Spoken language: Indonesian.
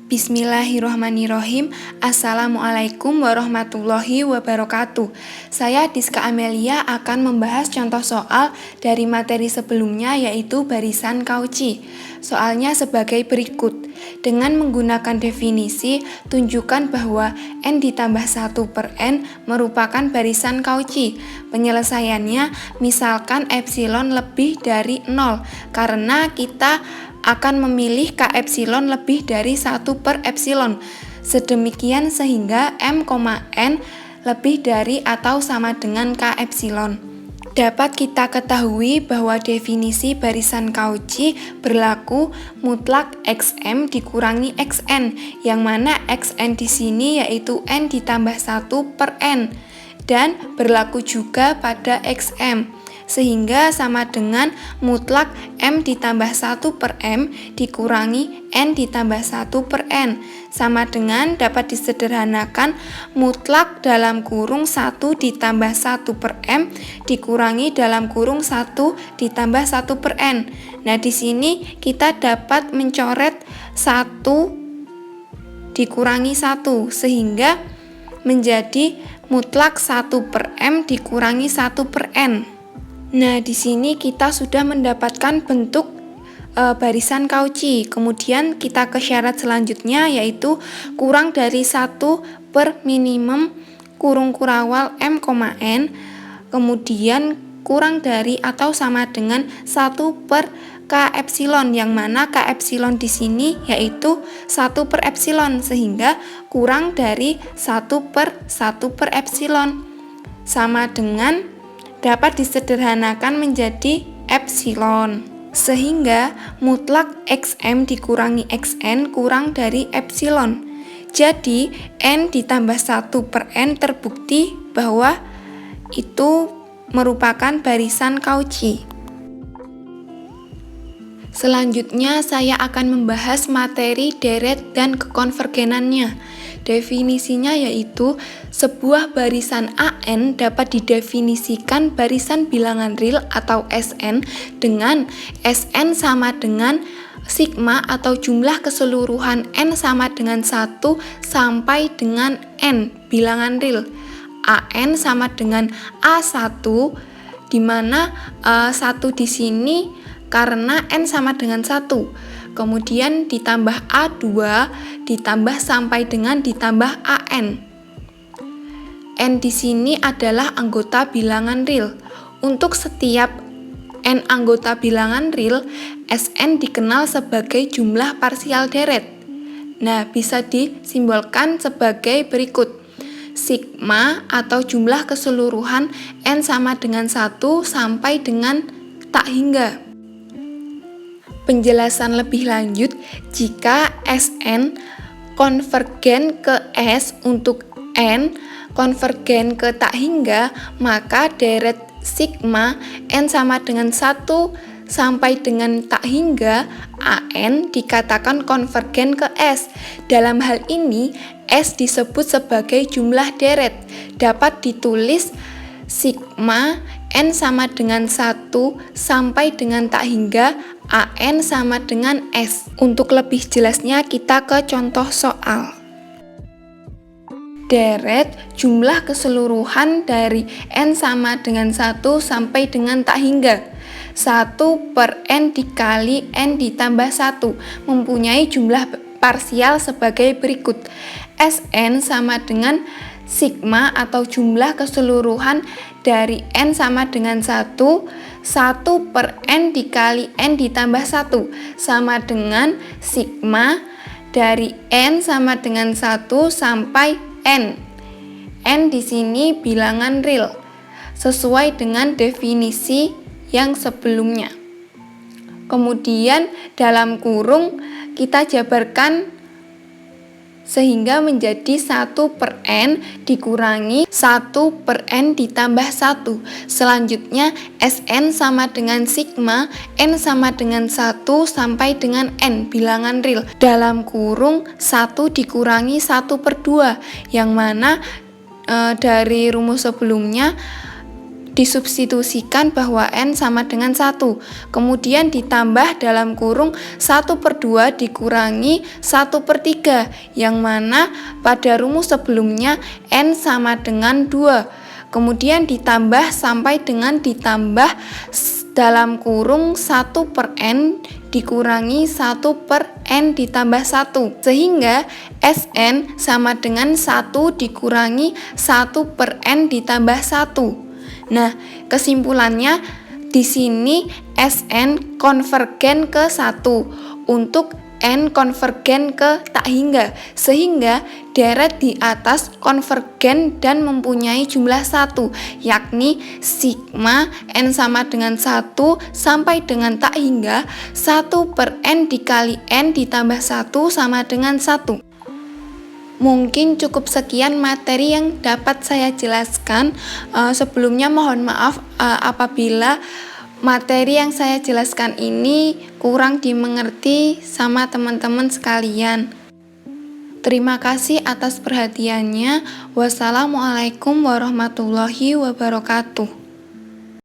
Bismillahirrahmanirrahim. Assalamualaikum warahmatullahi wabarakatuh. Saya Diska Amelia akan membahas contoh soal dari materi sebelumnya, yaitu barisan Cauchy. Soalnya sebagai berikut. Dengan menggunakan definisi, tunjukkan bahwa n ditambah 1 per n merupakan barisan Cauchy. Penyelesaiannya, misalkan epsilon lebih dari 0, karena kita akan memilih K epsilon lebih dari 1 per epsilon. Sedemikian sehingga m, n lebih dari atau sama dengan K epsilon. Dapat kita ketahui bahwa definisi barisan Cauchy berlaku mutlak xm dikurangi xn, yang mana xn di sini yaitu n ditambah 1 per n, dan berlaku juga pada xm, sehingga sama dengan mutlak m ditambah 1 per m dikurangi n ditambah 1 per n, sama dengan dapat disederhanakan mutlak dalam kurung 1 ditambah 1 per m dikurangi dalam kurung 1 ditambah 1 per n. Nah, di sini kita dapat mencoret 1 dikurangi 1, sehingga menjadi mutlak 1 per m dikurangi 1 per n. Nah, di sini kita sudah mendapatkan bentuk barisan Cauchy. Kemudian kita ke syarat selanjutnya, yaitu kurang dari 1 per minimum kurung kurawal m, n, kemudian kurang dari atau sama dengan 1 per K epsilon, yang mana K epsilon di sini yaitu 1 per epsilon, sehingga kurang dari 1 per 1 per epsilon, sama dengan dapat disederhanakan menjadi epsilon, sehingga mutlak xm dikurangi xn kurang dari epsilon. Jadi n ditambah 1 per n terbukti bahwa itu merupakan barisan Cauchy. Selanjutnya saya akan membahas materi deret dan kekonvergenannya. Definisinya yaitu sebuah barisan AN dapat didefinisikan barisan bilangan real atau Sn dengan Sn sama dengan sigma atau jumlah keseluruhan n sama dengan 1 sampai dengan n bilangan real. AN sama dengan A1, di mana 1 di sini karena n sama dengan 1. Kemudian ditambah A2, ditambah sampai dengan ditambah AN. N di sini adalah anggota bilangan real. Untuk setiap n anggota bilangan real, Sn dikenal sebagai jumlah parsial deret. Nah, bisa disimbolkan sebagai berikut. Sigma atau jumlah keseluruhan n sama dengan 1 sampai dengan tak hingga. Penjelasan lebih lanjut, jika Sn konvergen ke S untuk n konvergen ke tak hingga, maka deret sigma n sama dengan 1 sampai dengan tak hingga AN dikatakan konvergen ke S. Dalam hal ini, S disebut sebagai jumlah deret. Dapat ditulis sigma n sama dengan 1 sampai dengan tak hingga AN sama dengan S. Untuk lebih jelasnya kita ke contoh soal. Deret jumlah keseluruhan dari n sama dengan 1 sampai dengan tak hingga. 1 per n dikali n ditambah 1 mempunyai jumlah parsial sebagai berikut. Sn sama dengan sigma atau jumlah keseluruhan dari n sama dengan 1 per n dikali n ditambah 1 sama dengan sigma dari n sama dengan 1 sampai n. N di sini bilangan real sesuai dengan definisi yang sebelumnya. Kemudian dalam kurung kita jabarkan sehingga menjadi 1 per n dikurangi 1 per n ditambah 1. Selanjutnya Sn sama dengan sigma n sama dengan 1 sampai dengan n bilangan real dalam kurung 1 dikurangi 1 per 2, yang mana dari rumus sebelumnya disubstitusikan bahwa N sama dengan 1, kemudian ditambah dalam kurung 1/2 dikurangi 1/3, yang mana pada rumus sebelumnya N sama dengan 2, kemudian ditambah sampai dengan ditambah dalam kurung 1/n dikurangi 1/n ditambah 1, sehingga Sn sama dengan 1 dikurangi 1/n ditambah 1. Nah, kesimpulannya di sini Sn konvergen ke 1 untuk N konvergen ke tak hingga, sehingga deret di atas konvergen dan mempunyai jumlah 1, yakni sigma N sama dengan 1 sampai dengan tak hingga 1/n dikali N ditambah 1 sama dengan 1. Mungkin cukup sekian materi yang dapat saya jelaskan. Sebelumnya mohon maaf apabila materi yang saya jelaskan ini kurang dimengerti sama teman-teman sekalian. Terima kasih atas perhatiannya. Wassalamualaikum warahmatullahi wabarakatuh.